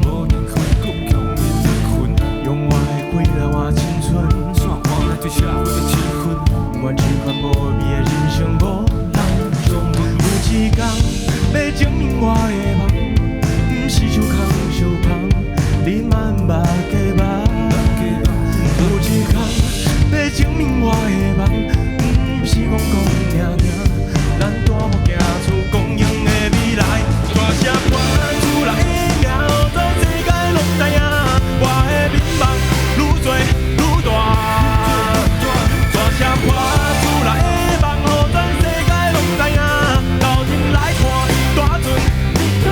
无人困，倔强面对困，用我的血来换青春，怎看来对社会的气氛，完全款无味的人生无人种。有一天要证明我的梦，不是手空手捧，你慢目加目。有一天要证明我的梦，不是讲赢赢，咱大步行出光荣的未来。大声喊出来的名，全世界拢知影，我的美梦愈做愈大。大声喊出来的梦，全世界拢知影，到天来看，大船你敢？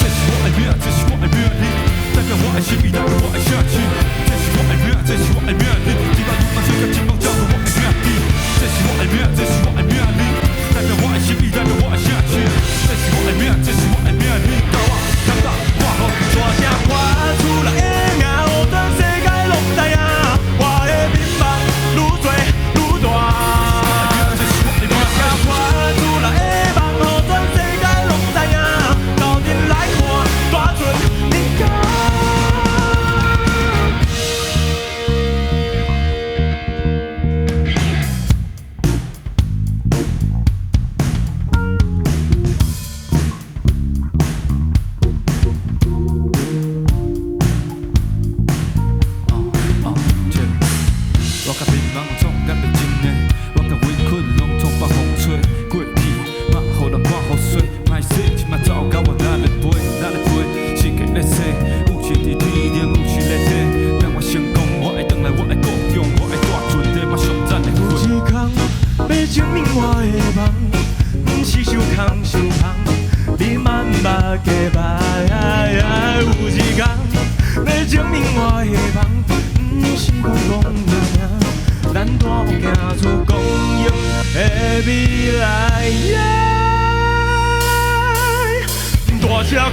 这是我的命，这是我的命令，代表我的心意，代表我的下去。这是我的命，这是我的命令，地板如风，水跟金风，叫做我的命令。这是我的命，这是我的命令，代表我的心意，代表我的下去。这是我的命，这是我的命令，到我长大，我好。大声喊出来的名，全世界拢知影，我的美梦愈做愈大。这是我的命，大声喊出来的梦，全世界拢知影，到天来看，大船你敢？我甲迷茫总干袂真的，我甲委屈拢总放风吹。过去莫互人看雨水，歹势即摆走到我哪会飞，哪会飞？世界咧洗，有钱伫天顶，有钱咧地。当我成功，我会转来，我会故乡，我会大船地，马上赞的有一天要证明我的梦，不是手空手捧，你慢目加目。有一天要证明我的梦，不是讲赢赢，咱大步行出光荣的未来。大声喊